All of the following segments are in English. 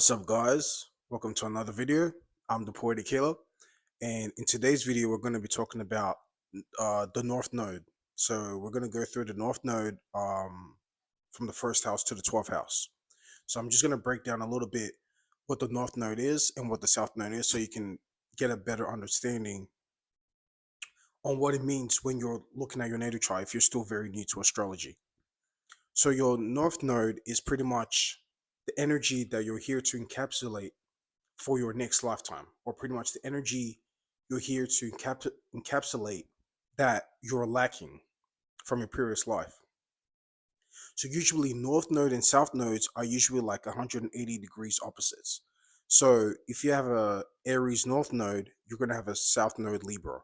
What's up, guys? Welcome to another video. I'm the Poetic Killer, and in today's video, we're going to be talking about the North Node. So we're going to go through the North Node from the first house to the 12th house. So I'm just going to break down a little bit what the North Node is and what the South Node is, so you can get a better understanding on what it means when you're looking at your natal chart. If you're still very new to astrology, so your North Node is pretty much the energy that you're here to encapsulate for your next lifetime, or pretty much the energy you're here to encapsulate that you're lacking from your previous life. So usually North Node and South Nodes are usually like 180 degrees opposites. So if you have a Aries North Node, you're going to have a South Node Libra.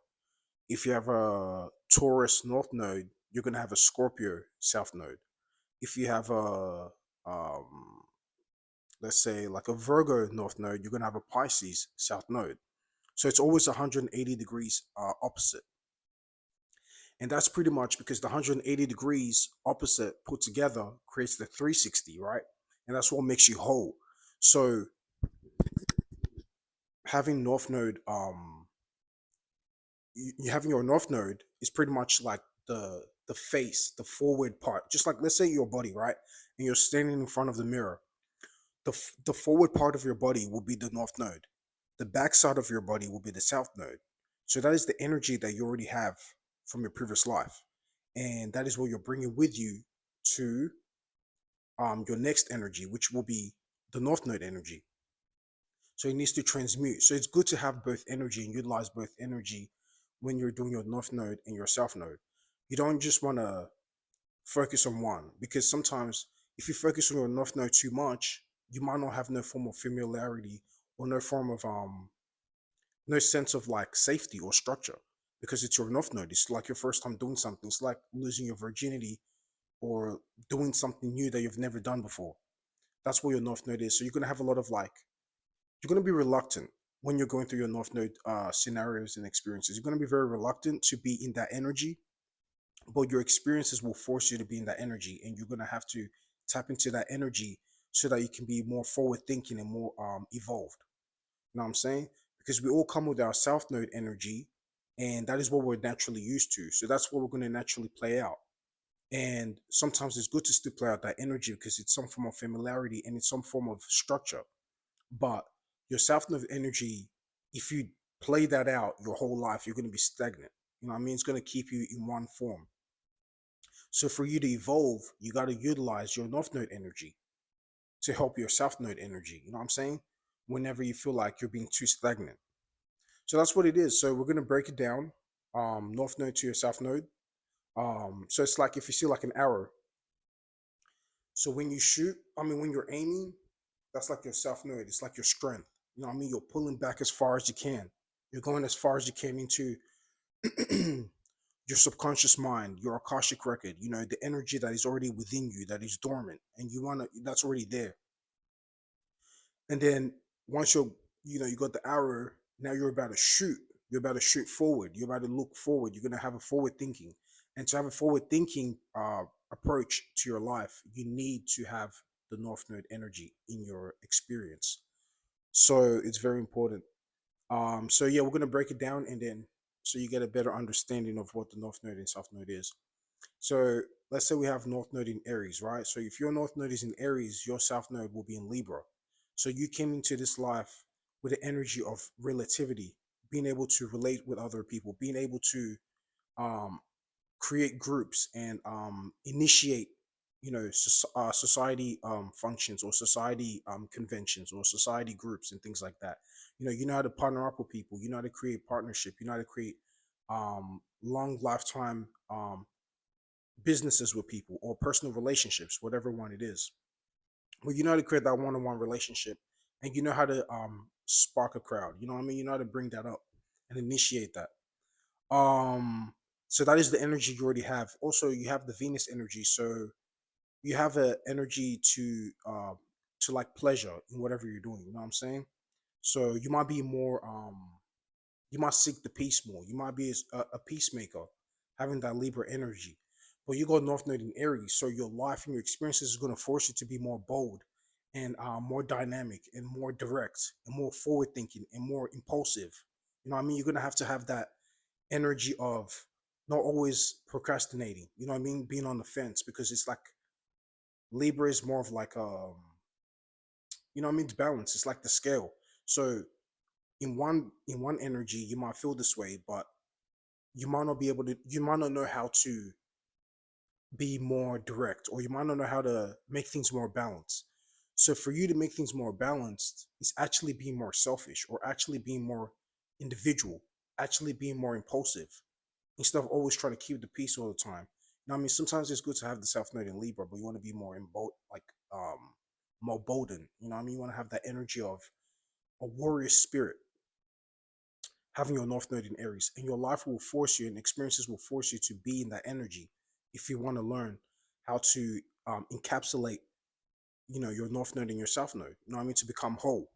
If you have a Taurus North Node, you're going to have a Scorpio South Node. If you have a um, let's say like a Virgo North Node, you're going to have a Pisces South Node. So it's always 180 degrees opposite. And that's pretty much because the 180 degrees opposite put together creates the 360, right? And that's what makes you whole. So having North Node, you having your North Node is pretty much like the face, the forward part. Just like, let's say your body, right? And you're standing in front of the mirror. The forward part of your body will be the North Node. The back side of your body will be the South Node. So that is the energy that you already have from your previous life, and that is what you're bringing with you to your next energy, which will be the North Node energy. So it needs to transmute. So it's good to have both energy and utilize both energy when you're doing your North Node and your South Node. You don't just want to focus on one, because sometimes if you focus on your North Node too much, you might not have no form of familiarity, or no form of no sense of like safety or structure, because it's your North Node. It's like your first time doing something. It's like losing your virginity, or doing something new that you've never done before. That's what your North Node is. So you're gonna have a lot of like, you're gonna be reluctant when you're going through your North Node scenarios and experiences. You're gonna be very reluctant to be in that energy, but your experiences will force you to be in that energy, and you're gonna have to tap into that energy so that you can be more forward thinking and more evolved. You know what I'm saying? Because we all come with our South Node energy, and that is what we're naturally used to. So that's what we're going to naturally play out. And sometimes it's good to still play out that energy, because it's some form of familiarity and it's some form of structure. But your South Node energy, if you play that out your whole life, you're going to be stagnant. You know what I mean? It's going to keep you in one form. So for you to evolve, you got to utilize your North Node energy to help your South Node energy. You know what I'm saying? Whenever you feel like you're being too stagnant. So that's what it is. So we're gonna break it down. North node to your south node. So it's like if you see like an arrow. So when you shoot, I mean when you're aiming, that's like your south node. It's like your strength. You know what I mean? You're pulling back as far as you can. You're going as far as you can into your subconscious mind, your Akashic record, the energy that is already within you, that is dormant, and that's already there. And then once you got the arrow, now you're about to shoot. You're about to shoot forward. You're about to look forward. You're gonna have a forward thinking, and to have a forward thinking approach to your life, you need to have the North Node energy in your experience. So it's very important. So yeah, we're gonna break it down, and then so you get a better understanding of what the North Node and South Node is. So let's say we have North Node in Aries, right? So if your North Node is in Aries, your South Node will be in Libra. So you came into this life with the energy of relativity, being able to relate with other people, being able to um, create groups and initiate, society functions, or society conventions, or society groups and things like that. You know how to partner up with people. You know how to create partnership. You know how to create long lifetime businesses with people, or personal relationships, whatever one it is. But you know how to create that one-on-one relationship, and you know how to spark a crowd. You know what I mean? You know how to bring that up and initiate that. So that is the energy you already have. Also, you have the Venus energy, so you have a energy to like pleasure in whatever you're doing. You know what I'm saying? So you might be more you might seek the peace more. You might be a peacemaker, having that Libra energy. But you go North Node in Aries, so your life and your experiences is going to force you to be more bold and more dynamic and more direct and more forward thinking and more impulsive. You know what I mean? You're gonna have to have that energy of not always procrastinating. You know what I mean? Being on the fence, because it's like Libra is more of like you know what I mean? It's balance. It's like the scale. So in one energy, you might feel this way, but you might not be able to. You might not know how to be more direct, or you might not know how to make things more balanced. So for you to make things more balanced is actually being more selfish, or actually being more individual, actually being more impulsive, instead of always trying to keep the peace all the time. You know what I mean? Sometimes it's good to have the South Node in Libra, but you want to be more like more bolden. You know what I mean? You want to have that energy of a warrior spirit, having your North Node in Aries, and your life will force you, and experiences will force you to be in that energy if you want to learn how to encapsulate, your North Node and your South Node. You know what I mean? To become whole.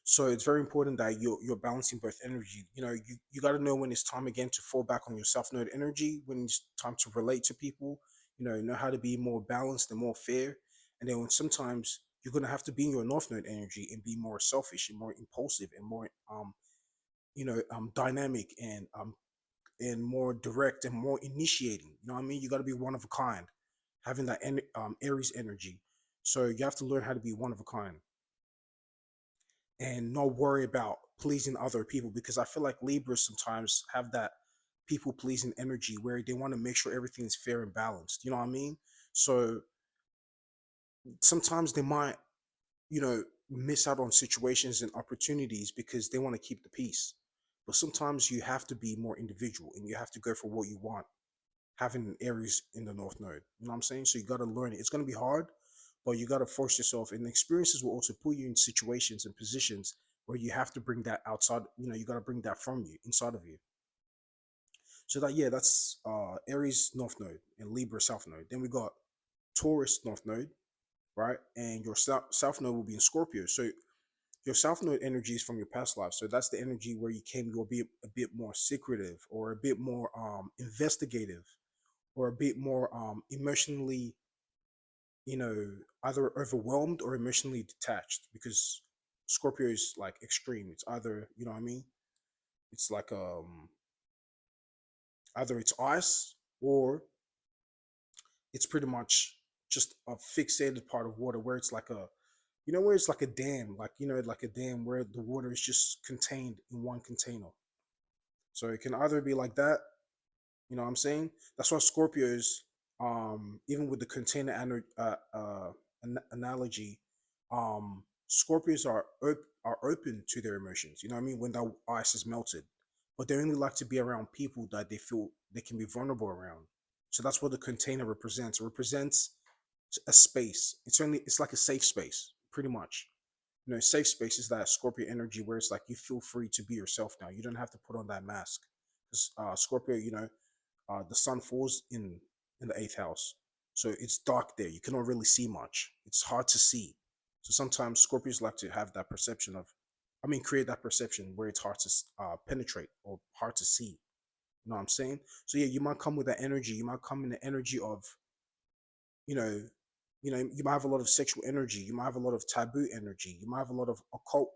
So it's very important that you're balancing both energy. You got to know when it's time again to fall back on your South Node energy, when it's time to relate to people. Know how to be more balanced and more fair. And then when sometimes you're gonna have to be in your North Node energy and be more selfish and more impulsive and more dynamic and more direct and more initiating. You know what I mean? You got to be one of a kind, having that Aries energy. So you have to learn how to be one of a kind and not worry about pleasing other people, because I feel like Libras sometimes have that people pleasing energy where they want to make sure everything is fair and balanced. You know what I mean? So sometimes they might, miss out on situations and opportunities because they want to keep the peace. But sometimes you have to be more individual and you have to go for what you want, having an Aries in the North Node. You know what I'm saying? So you got to learn it. It's going to be hard, but you got to force yourself. And the experiences will also put you in situations and positions where you have to bring that outside. You got to bring that from you, inside of you. So yeah, that's Aries North Node and Libra South Node. Then we got Taurus North Node, right? And your South Node will be in Scorpio. So your South Node energy is from your past life. So that's the energy where you came. You'll be a bit more secretive, or a bit more investigative, or a bit more emotionally, either overwhelmed or emotionally detached, because Scorpio is like extreme. It's either, you know what I mean? It's like either it's ice, or it's pretty much just a fixated part of water, where it's like where it's like a dam, like, like a dam where the water is just contained in one container. So it can either be like that. You know what I'm saying? That's why Scorpios, even with the container analogy, Scorpios are open to their emotions. You know what I mean? When that ice is melted, but they only like to be around people that they feel they can be vulnerable around. So that's what the container represents. It represents a space. It's like a safe space, pretty much. Safe space is that Scorpio energy where it's like you feel free to be yourself now. You don't have to put on that mask. Because Scorpio, the sun falls in the eighth house, so it's dark there. You cannot really see much. It's hard to see. So sometimes Scorpios like to have that perception of, create that perception where it's hard to penetrate or hard to see. You know what I'm saying? So yeah, you might come with that energy. You might come in the energy of, you know, you might have a lot of sexual energy. You might have a lot of taboo energy. You might have a lot of occult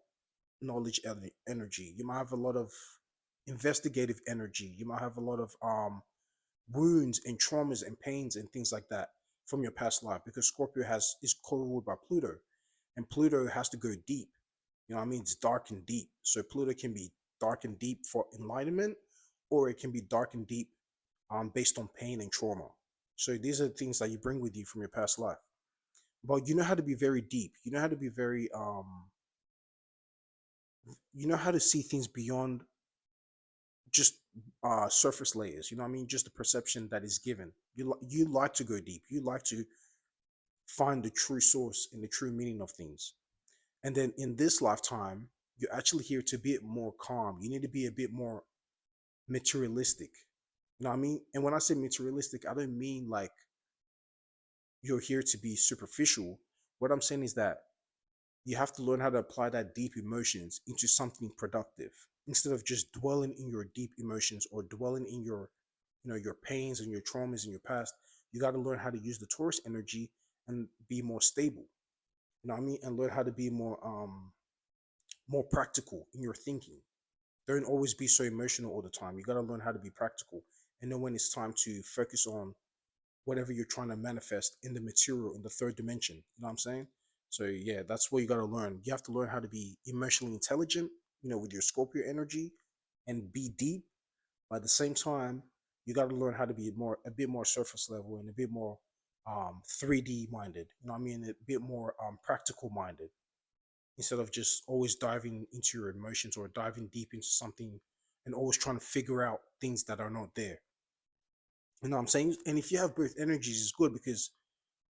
knowledge energy. You might have a lot of investigative energy. You might have a lot of wounds and traumas and pains and things like that from your past life, because Scorpio is co-ruled by Pluto, and Pluto has to go deep. You know what I mean? It's dark and deep. So Pluto can be dark and deep for enlightenment, or it can be dark and deep based on pain and trauma. So these are the things that you bring with you from your past life. But you know how to be very deep. You know how to be very you know how to see things beyond just surface layers. You know what I mean? Just the perception that is given. You like to go deep. You like to find the true source and the true meaning of things. And then in this lifetime, you're actually here to be a bit more calm. You need to be a bit more materialistic. You know what I mean? And when I say materialistic, I don't mean like you're here to be superficial. What I'm saying is that you have to learn how to apply that deep emotions into something productive, instead of just dwelling in your deep emotions, or dwelling in your pains and your traumas in your past. You got to learn how to use the Taurus energy and be more stable. You know what I mean? And learn how to be more practical in your thinking. Don't always be so emotional all the time. You got to learn how to be practical and know when it's time to focus on whatever you're trying to manifest in the material in the third dimension. You know what I'm saying? So yeah, that's what you got to learn. You have to learn how to be emotionally intelligent, with your Scorpio energy, and be deep. But at the same time, you got to learn how to be a bit more surface level and a bit more 3D minded. You know what I mean? A bit more practical minded instead of just always diving into your emotions or diving deep into something and always trying to figure out things that are not there. You know what I'm saying? And if you have both energies, it's good because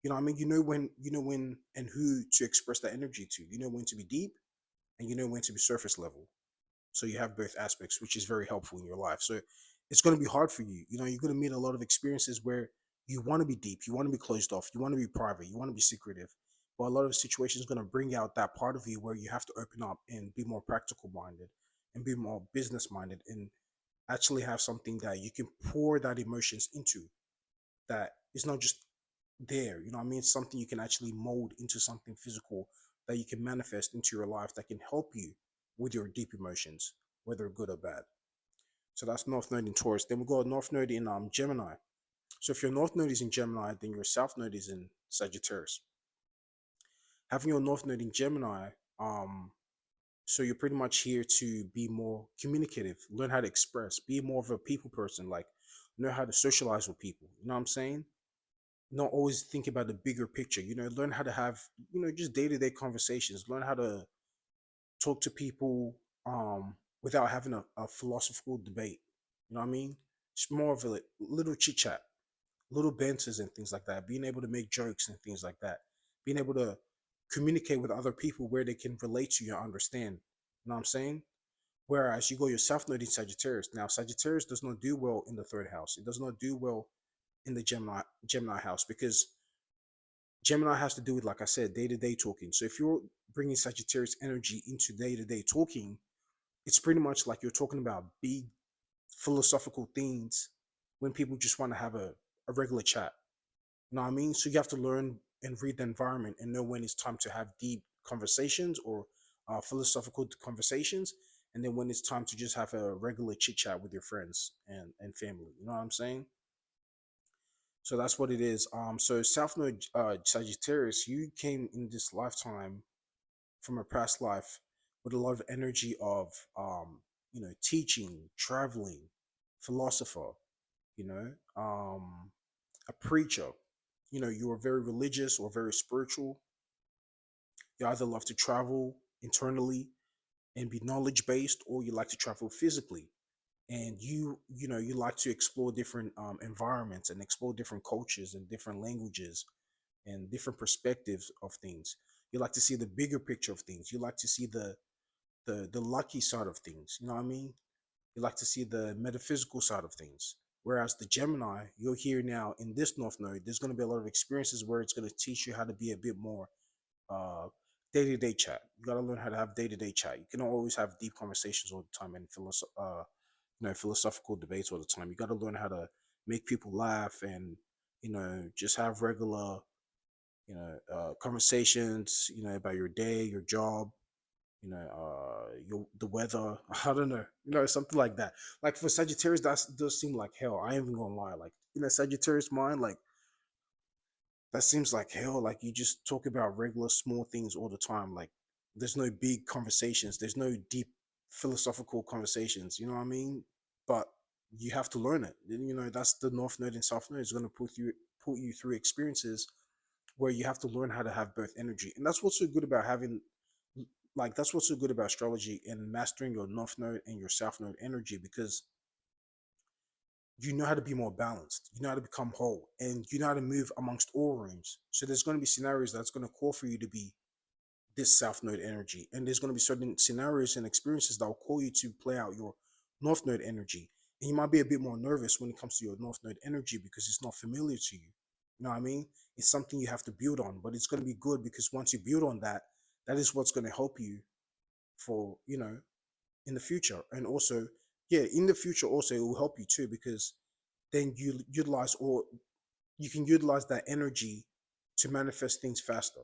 what I mean. You know when and who to express that energy to. You know when to be deep, and you know when to be surface level. So you have both aspects, which is very helpful in your life. So it's going to be hard for you. You're going to meet a lot of experiences where you want to be deep, you want to be closed off, you want to be private, you want to be secretive. But a lot of situations going to bring out that part of you where you have to open up and be more practical minded and be more business minded and actually have something that you can pour that emotions into, that is not just there. You know what I mean? Something you can actually mold into something physical that you can manifest into your life that can help you with your deep emotions, whether good or bad. So that's North Node in Taurus. Then we got North Node in Gemini. So if your North Node is in Gemini, then your South Node is in Sagittarius. Having your North Node in Gemini, so you're pretty much here to be more communicative, learn how to express, be more of a people person, like know how to socialize with people. You know what I'm saying? Not always think about the bigger picture. Learn how to have, just day-to-day conversations. Learn how to talk to people without having a philosophical debate. You know what I mean? It's more of a little chit chat, little banters and things like that. Being able to make jokes and things like that. Being able to communicate with other people where they can relate to you and understand. You know what I'm saying? Whereas you go your South Node in Sagittarius. Now, Sagittarius does not do well in the third house. It does not do well in the Gemini house, because Gemini has to do with, like I said, day to day talking. So if you're bringing Sagittarius energy into day to day talking, it's pretty much like you're talking about big philosophical things when people just want to have a regular chat. You know what I mean? So you have to learn and read the environment and know when it's time to have deep conversations or philosophical conversations, and then when it's time to just have a regular chit chat with your friends and family. You know what I'm saying? So that's what it is. So South Node Sagittarius, you came in this lifetime from a past life with a lot of energy of teaching, traveling, philosopher, you know, a preacher. You are very religious or very spiritual. You either love to travel internally and be knowledge based, or you like to travel physically. And you like to explore different environments and explore different cultures and different languages and different perspectives of things. You like to see the bigger picture of things. You like to see the lucky side of things. You know what I mean? You like to see the metaphysical side of things. Whereas the Gemini, you're here now in this North Node, there's going to be a lot of experiences where it's going to teach you how to be a bit more uh, day-to-day chat. You got to learn how to have day-to-day chat. You can always have deep conversations all the time and philosophical debates all the time. You got to learn how to make people laugh and just have regular conversations about your day, your job, the weather. I don't know, something like that. Like for Sagittarius, that does seem like hell. I ain't even gonna lie. Like Sagittarius mind, like that seems like hell. Like you just talk about regular small things all the time. Like there's no big conversations. There's no deep philosophical conversations. You know what I mean? But you have to learn it. That's the North Node and South Node is going to put you through experiences where you have to learn how to have both energy. And that's what's so good about having, like, that's what's so good about astrology and mastering your North Node and your South Node energy, because you know how to be more balanced, you know how to become whole, and you know how to move amongst all rooms. So there's going to be scenarios that's going to call for you to be this South Node energy, and there's going to be certain scenarios and experiences that will call you to play out your North Node energy. And you might be a bit more nervous when it comes to your North Node energy because it's not familiar to you. You know what I mean? It's something you have to build on, but it's going to be good because once you build on that, that is what's going to help you for in the future. And also, yeah, in the future also it will help you too, because then you can utilize that energy to manifest things faster.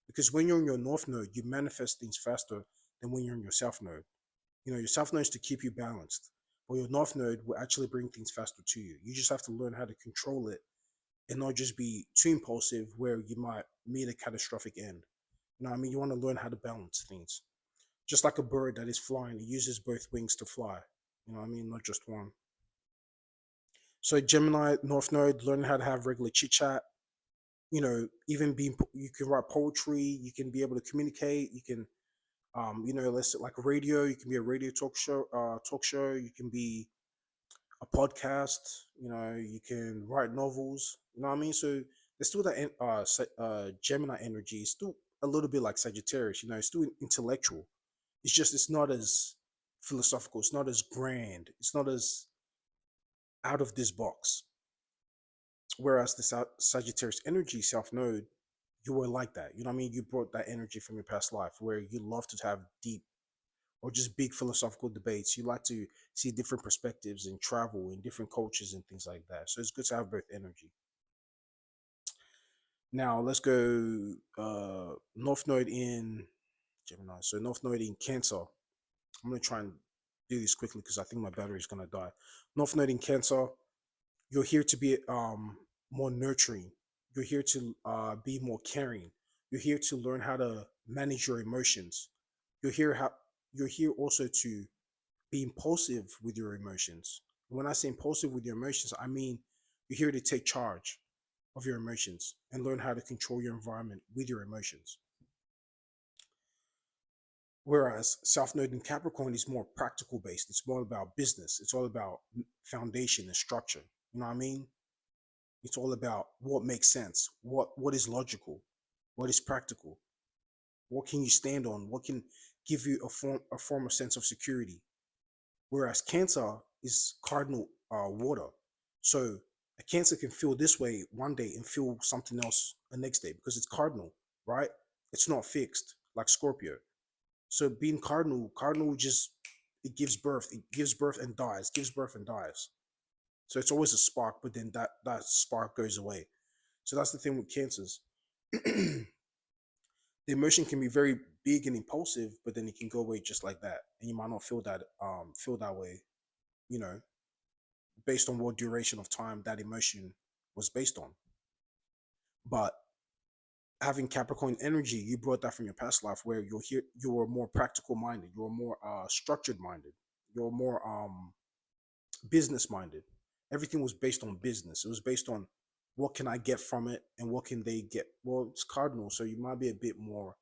Because when you're in your north node, you manifest things faster than when you're in your south node. Your south node is to keep you balanced, but your north node will actually bring things faster to you. You just have to learn how to control it and not just be too impulsive where you might meet a catastrophic end. You know what I mean? You want to learn how to balance things. Just like a bird that is flying, it uses both wings to fly. You know what I mean? Not just one. So Gemini, North Node, learning how to have regular chit chat. Even being you can write poetry, you can be able to communicate, you can let's say like radio, you can be a radio talk show, you can be a podcast, you can write novels, you know what I mean? So there's still that Gemini energy. It's still a little bit like Sagittarius, it's still intellectual. It's just it's not as philosophical, it's not as grand, it's not as out of this box. Whereas the Sagittarius energy self node, you were like that. You know what I mean? You brought that energy from your past life where you love to have deep or just big philosophical debates. You like to see different perspectives and travel in different cultures and things like that. So it's good to have both energy. Now let's go North Node in Gemini. So North Node in Cancer. I'm gonna try and do this quickly because I think my battery is gonna die. North Node in Cancer. You're here to be more nurturing. You're here to be more caring. You're here to learn how to manage your emotions. You're here also to be impulsive with your emotions. When I say impulsive with your emotions, I mean you're here to take charge of your emotions and learn how to control your environment with your emotions. Whereas South Node in Capricorn is more practical based. It's more about business. It's all about foundation and structure. You know what I mean? It's all about what makes sense, what is logical, what is practical, what can you stand on, what can give you a form of sense of security. Whereas Cancer is cardinal water, so a Cancer can feel this way one day and feel something else the next day because it's cardinal, right? It's not fixed like Scorpio. So being cardinal just it gives birth and dies, gives birth and dies. So it's always a spark, but then that spark goes away. So that's the thing with cancers. The emotion can be very big and impulsive, but then it can go away just like that, and you might not feel that way, you know, based on what duration of time that emotion was based on. But having Capricorn energy, you brought that from your past life, where you're more practical minded, you're more structured minded, you're more business minded. Everything was based on business. It was based on what can I get from it and what can they get. Well, it's cardinal, so you might be a bit more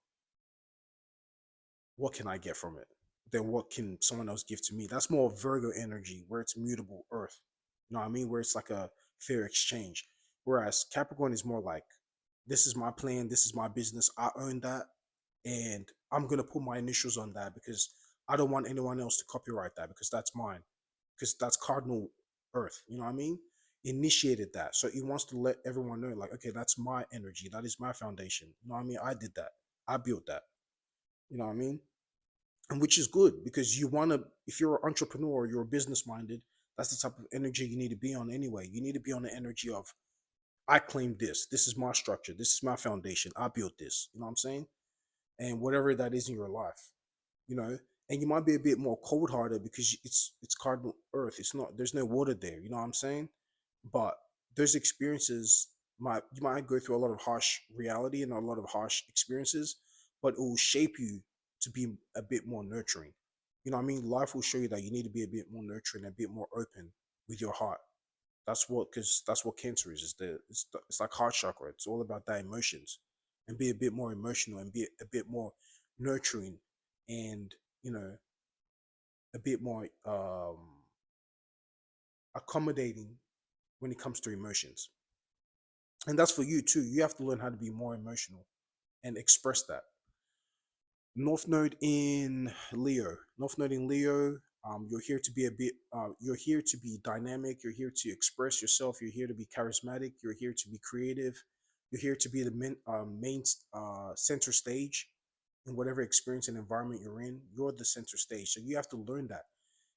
what can I get from it than what can someone else give to me. That's more Virgo energy where it's mutable earth. You know what I mean? Where it's like a fair exchange. Whereas Capricorn is more like this is my plan, this is my business, I own that, and I'm gonna put my initials on that because I don't want anyone else to copyright that because that's mine. Because that's cardinal earth. You know what I mean? Initiated that. So he wants to let everyone know, like, okay, that's my energy. That is my foundation. You know what I mean? I did that. I built that. You know what I mean? And which is good because you want to, if you're an entrepreneur, you're business minded, that's the type of energy you need to be on anyway. You need to be on the energy of, I claim this. This is my structure. This is my foundation. I built this. You know what I'm saying? And whatever that is in your life, you know, and you might be a bit more cold hearted because it's cardinal earth. It's not, there's no water there. You know what I'm saying? But those experiences you might go through a lot of harsh reality and a lot of harsh experiences, but it will shape you to be a bit more nurturing. You know what I mean? Life will show you that you need to be a bit more nurturing, a bit more open with your heart. Because that's what cancer is. It's like heart chakra. It's all about that emotions, and be a bit more emotional and be a bit more nurturing, and you know a bit more accommodating when it comes to emotions. And that's for you too. You have to learn how to be more emotional and express that. North Node in Leo. North Node in Leo. You're here to be a bit. You're here to be dynamic. You're here to express yourself. You're here to be charismatic. You're here to be creative. You're here to be the main center stage in whatever experience and environment you're in. You're the center stage, so you have to learn that.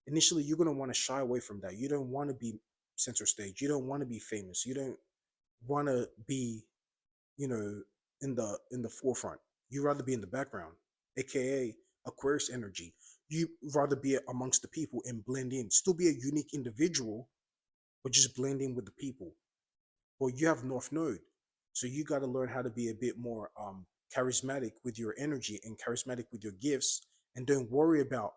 Initially, you're gonna want to shy away from that. You don't want to be center stage. You don't want to be famous. You don't want to be, you know, in the forefront. You rather be in the background, aka Aquarius energy. You rather be amongst the people and blend in, still be a unique individual, but just blend in with the people. Well, you have North Node, so you got to learn how to be a bit more charismatic with your energy and charismatic with your gifts, and don't worry about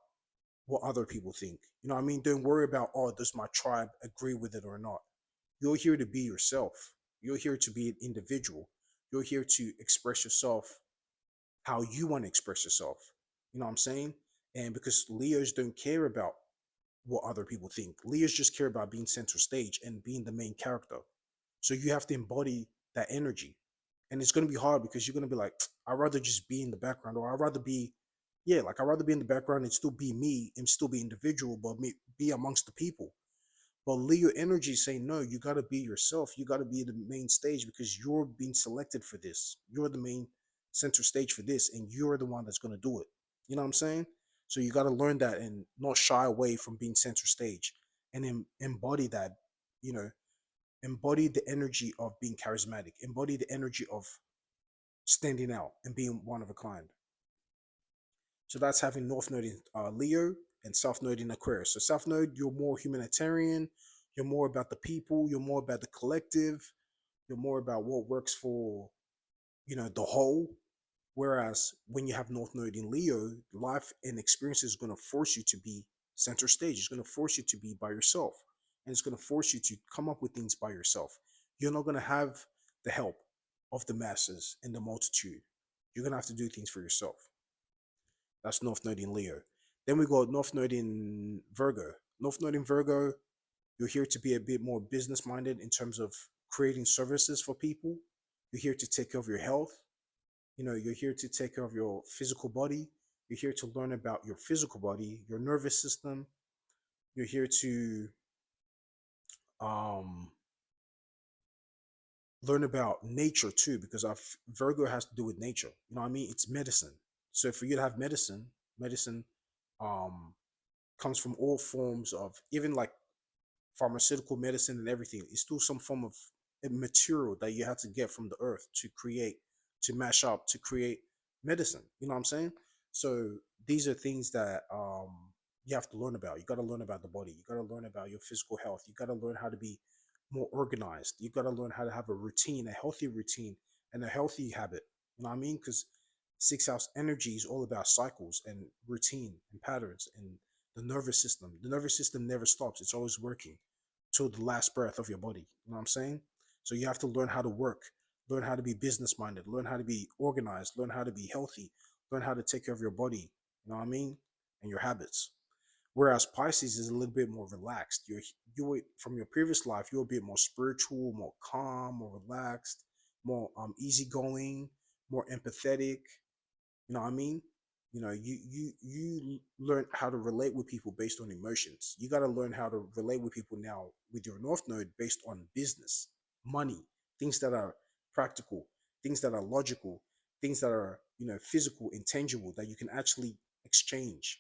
what other people think. You know what I mean? Don't worry about, oh, does my tribe agree with it or not? You're here to be yourself. You're here to be an individual. You're here to express yourself how you want to express yourself. You know what I'm saying? And because Leos don't care about what other people think, Leos just care about being center stage and being the main character. So you have to embody that energy. And it's going to be hard because you're going to be like, I'd rather just be in the background, or I'd rather be, yeah, like I'd rather be in the background and still be me and still be individual, but be amongst the people. But Leo energy is saying, no, you got to be yourself. You got to be the main stage because you're being selected for this. You're the main center stage for this, and you're the one that's going to do it. You know what I'm saying? So you got to learn that and not shy away from being center stage, and embody that, you know, embody the energy of being charismatic, embody the energy of standing out and being one of a kind. So that's having North Node in Leo and South Node in Aquarius. So South Node, you're more humanitarian, you're more about the people, you're more about the collective, you're more about what works for, the whole. Whereas when you have North Node in Leo, life and experience is going to force you to be center stage. It's going to force you to be by yourself, and it's going to force you to come up with things by yourself. You're not going to have the help of the masses and the multitude. You're going to have to do things for yourself. That's North Node in Leo. Then we got North Node in Virgo. North Node in Virgo, you're here to be a bit more business minded in terms of creating services for people. You're here to take care of your health. You're here to take care of your physical body. You're here to learn about your physical body, your nervous system. You're here to um, learn about nature too, because our Virgo has to do with nature. You know what I mean? It's medicine. So for you to have medicine um, comes from all forms of, even like pharmaceutical medicine and everything. It's still some form of a material that you have to get from the earth to create, to mash up, to create medicine. You know what I'm saying? So these are things that you have to learn about. You got to learn about the body. You got to learn about your physical health. You got to learn how to be more organized. You got to learn how to have a routine, a healthy routine, and a healthy habit. You know what I mean? Because six house energy is all about cycles and routine and patterns and the nervous system. The nervous system never stops. It's always working till the last breath of your body. You know what I'm saying? So you have to learn how to work, learn how to be business minded, learn how to be organized, learn how to be healthy, learn how to take care of your body. You know what I mean? And your habits. Whereas Pisces is a little bit more relaxed. You from your previous life, you're a bit more spiritual, more calm, more relaxed, more easygoing, more empathetic. You know what I mean? You learn how to relate with people based on emotions. You got to learn how to relate with people now with your North Node based on business, money, things that are practical, things that are logical, things that are physical, intangible that you can actually exchange.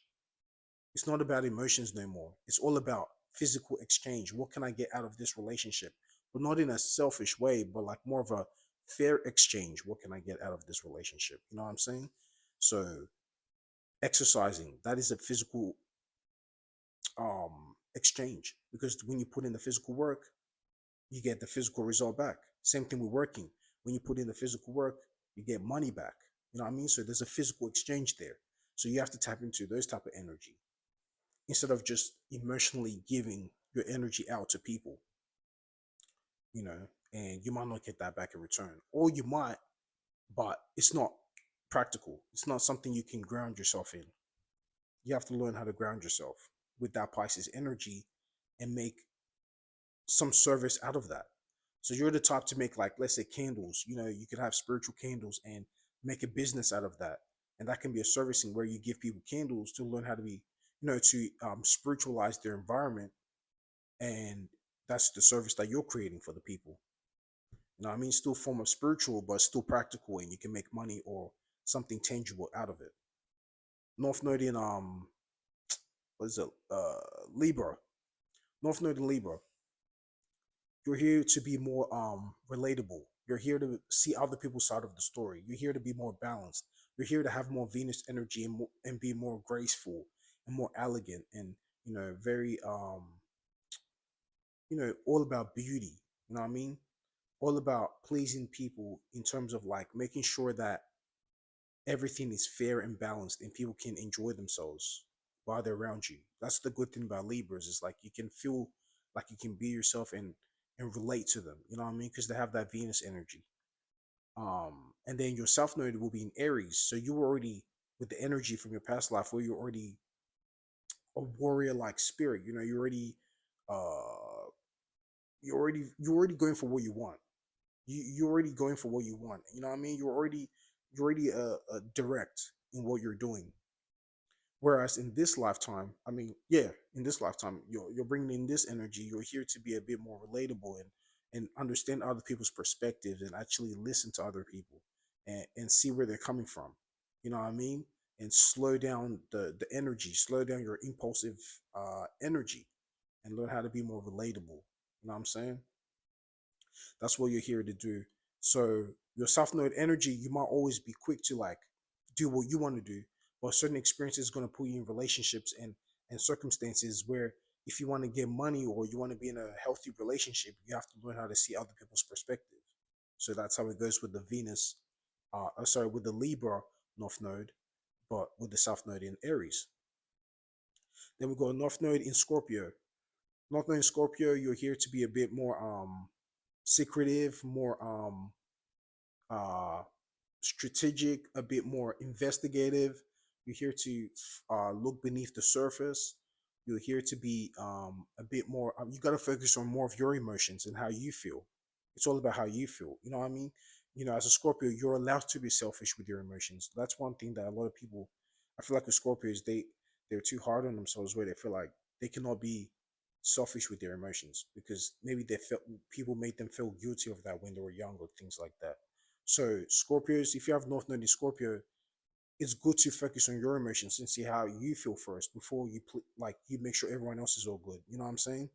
It's not about emotions no more. It's all about physical exchange. What can I get out of this relationship? But not in a selfish way, but like more of a fair exchange. What can I get out of this relationship? You know what I'm saying? So exercising, that is a physical exchange, because when you put in the physical work, you get the physical result back. Same thing with working. When you put in the physical work, you get money back. You know what I mean? So there's a physical exchange there. So you have to tap into those type of energy instead of just emotionally giving your energy out to people, you know, and you might not get that back in return. Or you might, but it's not practical. It's not something you can ground yourself in. You have to learn how to ground yourself with that Pisces energy and make some service out of that. So you're the type to make, like, let's say candles. You could have spiritual candles and make a business out of that. And that can be a servicing where you give people candles to learn how to be, to spiritualize their environment. And that's the service that you're creating for the people. You know what I mean? Still form of spiritual, but still practical, and you can make money or something tangible out of it. North Node in what is it? Libra. North Node in Libra. You're here to be more relatable. You're here to see other people's side of the story. You're here to be more balanced. You're here to have more Venus energy and be more graceful and more elegant and very all about beauty. You know what I mean? All about pleasing people in terms of like making sure that everything is fair and balanced and people can enjoy themselves while they're around you. That's the good thing about Libras is like you can feel like you can be yourself and relate to them. You know what I mean? Because they have that Venus energy. And then your South Node will be in Aries, so you were already with the energy from your past life where you're already a warrior like spirit. You know, uh you're already going for what you want. You're already going for what you want. You know what I mean? You're already direct in what you're doing. Whereas in this lifetime, I mean, yeah, in this lifetime, you're bringing in this energy. You're here to be a bit more relatable and understand other people's perspectives and actually listen to other people and see where they're coming from. You know what I mean? And slow down the energy, slow down your impulsive energy, and learn how to be more relatable. You know what I'm saying? That's what you're here to do. So your South Node energy, you might always be quick to like do what you want to do, but certain experiences is going to put you in relationships and circumstances where if you want to get money or you want to be in a healthy relationship, you have to learn how to see other people's perspective. So that's how it goes with the Venus, sorry, with the Libra North Node, but with the South Node in Aries. Then we go North Node in Scorpio. North Node in Scorpio, you're here to be a bit more secretive, more uh strategic, a bit more investigative. You're here to look beneath the surface. You're here to be a bit more. You got to focus on more of your emotions and how you feel. It's all about how you feel. You know what I mean? You know, as a Scorpio, you're allowed to be selfish with your emotions. That's one thing that a lot of people, I feel like the Scorpios, they're too hard on themselves where they feel like they cannot be selfish with their emotions because maybe they felt people made them feel guilty of that when they were young or things like that. So Scorpios, if you have North Node in Scorpio, it's good to focus on your emotions and see how you feel first before like you make sure everyone else is all good. You know what I'm saying?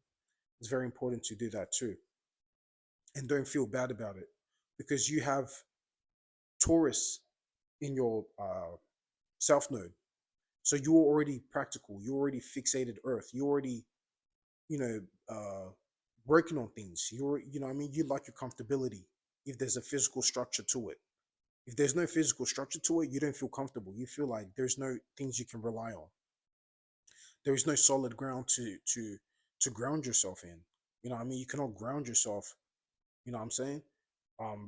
It's very important to do that too, and don't feel bad about it because you have Taurus in your South Node, so you're already practical. You already fixated Earth. You already you know working on things. What I mean, you like your comfortability if there's a physical structure to it. If there's no physical structure to it, you don't feel comfortable. You feel like there's no things you can rely on. There is no solid ground to ground yourself in. You know what I mean? You cannot ground yourself, you know what I'm saying?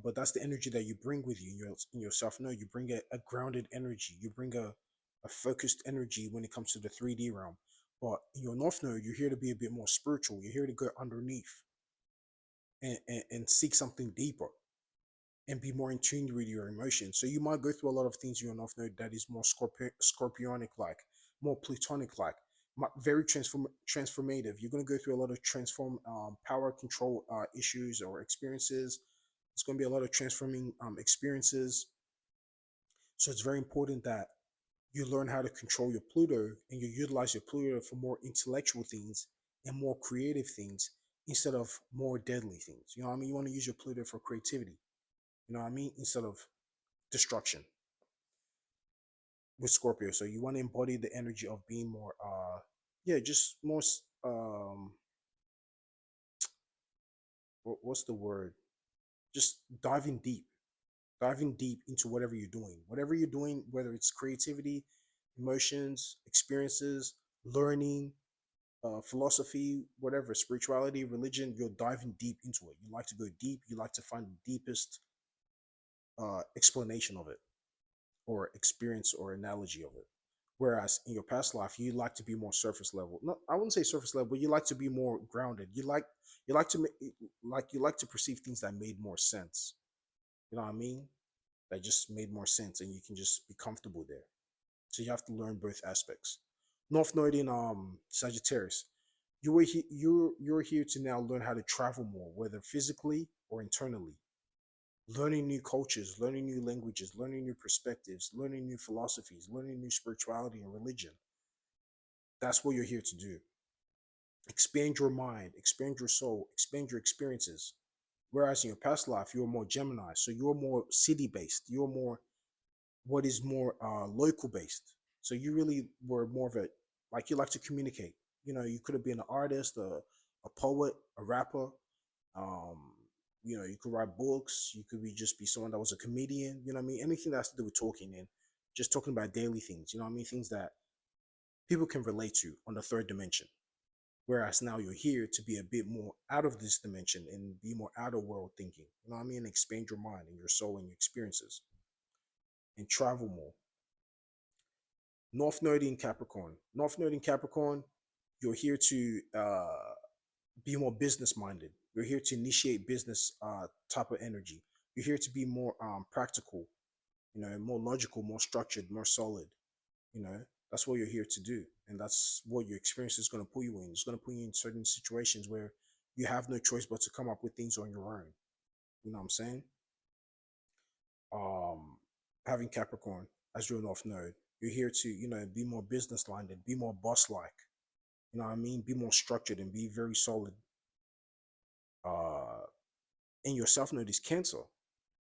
But that's the energy that you bring with you in yourself. No, you bring a grounded energy. You bring a focused energy when it comes to the 3D realm. But in your North Node, you're here to be a bit more spiritual. You're here to go underneath and seek something deeper and be more in tune with your emotions. So you might go through a lot of things in your North Node that is more scorpionic like, more plutonic like, very transformative. You're going to go through a lot of transform power control issues or experiences. It's going to be a lot of transforming experiences. So it's very important that you learn how to control your Pluto and you utilize your Pluto for more intellectual things and more creative things instead of more deadly things. You know what I mean? You want to use your Pluto for creativity. You know what I mean? Instead of destruction with Scorpio. So you want to embody the energy of being more yeah, just more what's the word? Just diving deep into whatever you're doing. Whatever you're doing, whether it's creativity, emotions, experiences, learning, philosophy, whatever, spirituality, religion, you're diving deep into it. You like to go deep. You like to find the deepest explanation of it or experience or analogy of it. Whereas in your past life, you like to be more surface level. No, I wouldn't say surface level, but you like to be more grounded. You like to you like to perceive things that made more sense. You know what I mean? That just made more sense, and you can just be comfortable there. So you have to learn both aspects. North Node in Sagittarius, you're here to now learn how to travel more, whether physically or internally, learning new cultures, learning new languages, learning new perspectives, learning new philosophies, learning new spirituality and religion. That's what you're here to do. Expand your mind, expand your soul, expand your experiences. Whereas in your past life, you were more Gemini, so you're more city based. You're more what is more local based. So you really were more of a, like, you like to communicate. You could have been an artist, a poet, a rapper. Um, you could write books. You could be just be someone that was a comedian. You know what I mean? Anything that has to do with talking and just talking about daily things. You know what I mean? Things that people can relate to on the third dimension. Whereas now you're here to be a bit more out of this dimension and be more outer world thinking. You know what I mean? Expand your mind and your soul and your experiences and travel more. North Node in Capricorn. North Node in Capricorn, you're here to be more business minded. You're here to initiate business type of energy. You're here to be more practical, more logical, more structured, more solid. You know, that's what you're here to do. And that's what your experience is going to put you in. It's going to put you in certain situations where you have no choice but to come up with things on your own. You know what I'm saying? Um, Having Capricorn as your North Node, you're here to, be more business minded, be more boss like. You know what I mean? Be more structured and be very solid. Uh, and your South Node is Cancer.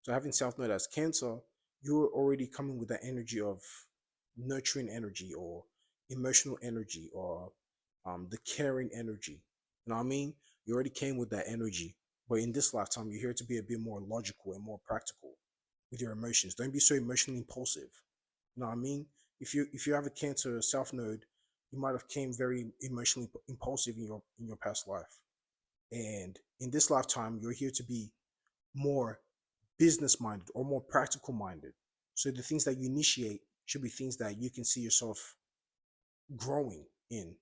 So having South Node as Cancer, you're already coming with that energy of nurturing energy or emotional energy or the caring energy. You know what I mean? You already came with that energy, but in this lifetime, you're here to be a bit more logical and more practical with your emotions. Don't be so emotionally impulsive. You know what I mean? If you have a Cancer South Node, you might have came very emotionally impulsive in your past life, and in this lifetime, you're here to be more business minded or more practical minded. So the things that you initiate should be things that you can see yourself growing in.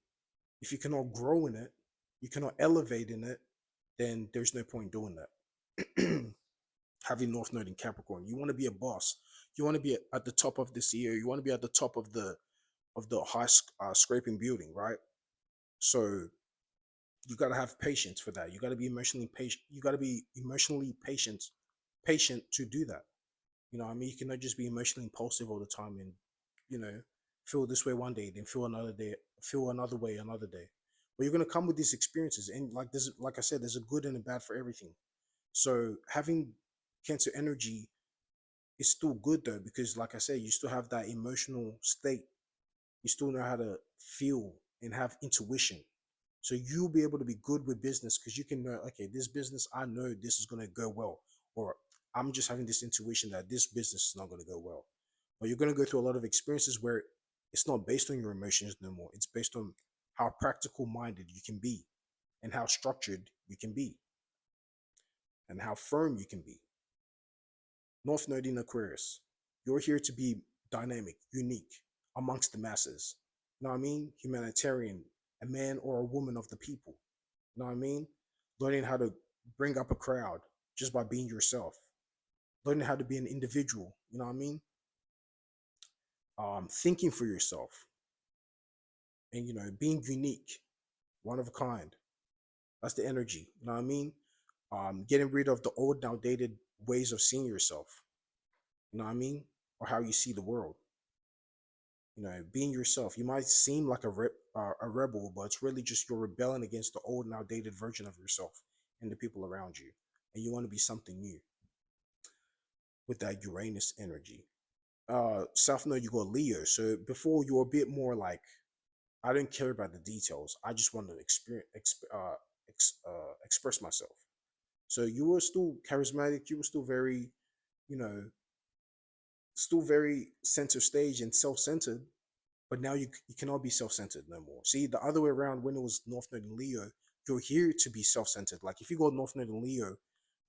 If you cannot grow in it, you cannot elevate in it, then there's no point doing that. Having North Node in Capricorn, you want to be a boss. You want to be at the top of this year. You want to be at the top of the high scraping building, right? So you got to have patience for that. You got to be emotionally patient. You got to be emotionally patient to do that. You know what I mean? You cannot just be emotionally impulsive all the time and, you know, feel this way one day, then feel another day, feel another way another day. But you're gonna come with these experiences, and like I said, there's a good and a bad for everything. So having Cancer energy is still good though, because like I said, you still have that emotional state. You still know how to feel and have intuition. So you'll be able to be good with business because you can know, okay, this business, I know this is going to go well. Or I'm just having this intuition that this business is not going to go well. But you're going to go through a lot of experiences where it's not based on your emotions no more. It's based on how practical minded you can be and how structured you can be and how firm you can be. North Node in Aquarius, you're here to be dynamic, unique amongst the masses. You know what I mean? Humanitarian, a man or a woman of the people. You know what I mean? Learning how to bring up a crowd just by being yourself. Learning how to be an individual. You know what I mean? Thinking for yourself and being unique, one of a kind. That's the energy. You know what I mean? Getting rid of the old and outdated ways of seeing yourself. You know what I mean? Or how you see the world. Being yourself. You might seem like a rebel, but it's really just you're rebelling against the old and outdated version of yourself and the people around you, and you want to be something new with that Uranus energy. South Node, you got Leo. So before you're a bit more like, I don't care about the details. I just want to express myself. So you were still charismatic. You were still very, you know, still very center stage and self centered, but now you cannot be self-centered no more. See, the other way around, when it was North Node and Leo, you're here to be self-centered. Like if you go North Node and Leo,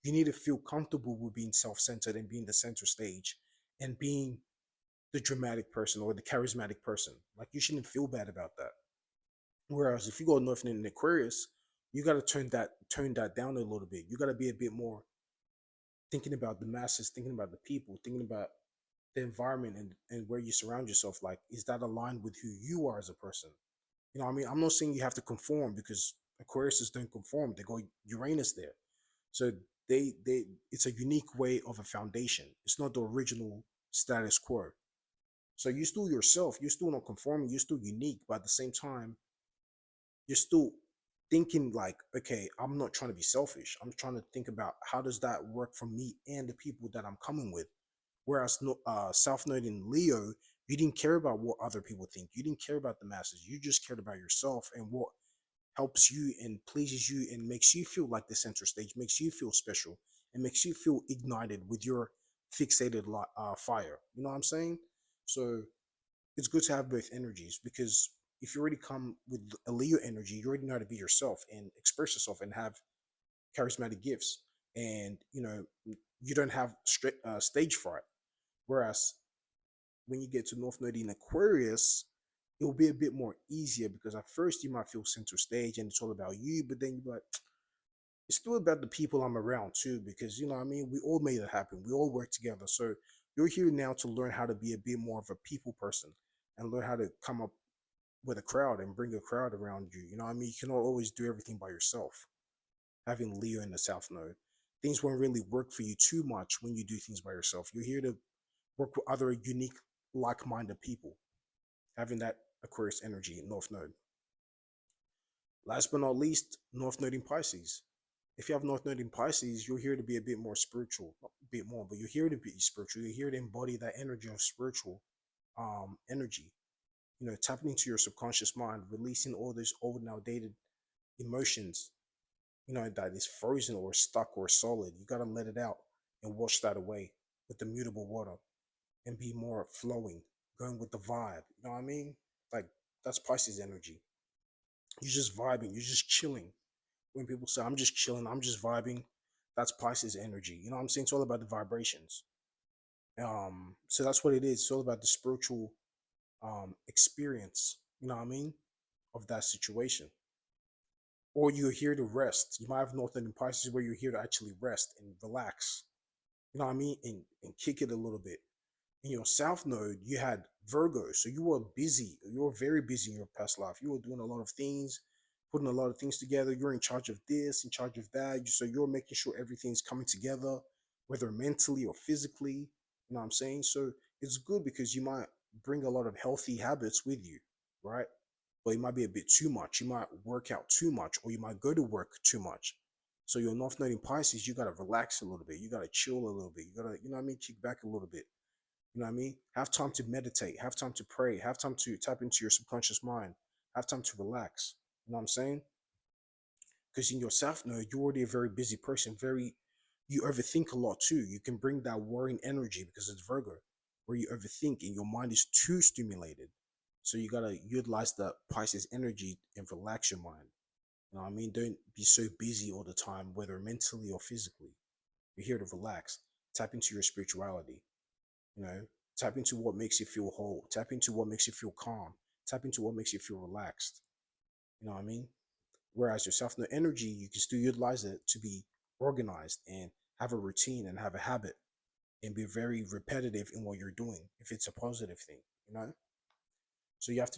you need to feel comfortable with being self-centered and being the center stage and being the dramatic person or the charismatic person. Like you shouldn't feel bad about that. Whereas if you go North Node and Aquarius, you got to turn that down a little bit. You got to be a bit more thinking about the masses, thinking about the people, thinking about the environment and where you surround yourself. Like, is that aligned with who you are as a person? You know what I mean? I'm not saying you have to conform because Aquariuses don't conform. They go Uranus there. So they it's a unique way of a foundation. It's not the original status quo. So you're still yourself. You're still not conforming. You're still unique. But at the same time, you're still thinking like, okay, I'm not trying to be selfish. I'm trying to think about how does that work for me and the people that I'm coming with. Whereas South Node in Leo, you didn't care about what other people think. You didn't care about the masses. You just cared about yourself and what helps you and pleases you and makes you feel like the center stage, makes you feel special, and makes you feel ignited with your fixated fire. You know what I'm saying? So it's good to have both energies because if you already come with a Leo energy, you already know how to be yourself and express yourself and have charismatic gifts. And, you don't have stage fright. Whereas when you get to North Node in Aquarius, it will be a bit more easier because at first you might feel center stage and it's all about you, but then you're like, it's still about the people I'm around too, because you know what I mean, we all made it happen. We all work together. So you're here now to learn how to be a bit more of a people person and learn how to come up with a crowd and bring a crowd around you. You know what I mean? You cannot always do everything by yourself. Having Leo in the South Node, things won't really work for you too much when you do things by yourself. You're here to work with other unique, like-minded people, having that Aquarius energy in North Node. Last but not least, North Node in Pisces. If you have North Node in Pisces, you're here to be a bit more spiritual, not a bit more, but you're here to be spiritual. You're here to embody that energy of spiritual energy. Tapping into your subconscious mind, releasing all those old and outdated emotions, that is frozen or stuck or solid. You gotta let it out and wash that away with the mutable water and be more flowing, going with the vibe. You know what I mean? Like that's Pisces energy. You're just vibing, you're just chilling. When people say, I'm just chilling, I'm just vibing, that's Pisces energy. You know what I'm saying? It's all about the vibrations. So that's what it is. It's all about the spiritual experience, you know what I mean, of that situation. Or you're here to rest. You might have Northern in Pisces where you're here to actually rest and relax. You know what I mean? And kick it a little bit. In your South Node, you had Virgo. So you were busy. You were very busy in your past life. You were doing a lot of things, putting a lot of things together. You're in charge of this, in charge of that. So you're making sure everything's coming together, whether mentally or physically. You know what I'm saying? So it's good because you might bring a lot of healthy habits with you, right? But it might be a bit too much. You might work out too much, or you might go to work too much. So your North Node in Pisces, you gotta relax a little bit. You gotta chill a little bit. You gotta, you know what I mean, kick back a little bit. You know what I mean? Have time to meditate, have time to pray, have time to tap into your subconscious mind, have time to relax. You know what I'm saying? Because in your South Node, you're already a very busy person, you overthink a lot too. You can bring that worrying energy because it's Virgo, where you overthink and your mind is too stimulated. So you gotta utilize the Pisces energy and relax your mind. You know what I mean? Don't be so busy all the time, whether mentally or physically. You're here to relax. Tap into your spirituality. You know, tap into what makes you feel whole. Tap into what makes you feel calm. Tap into what makes you feel relaxed. You know what I mean? Whereas your self energy, you can still utilize it to be organized and have a routine and have a habit and be very repetitive in what you're doing if it's a positive thing, you know? So you have to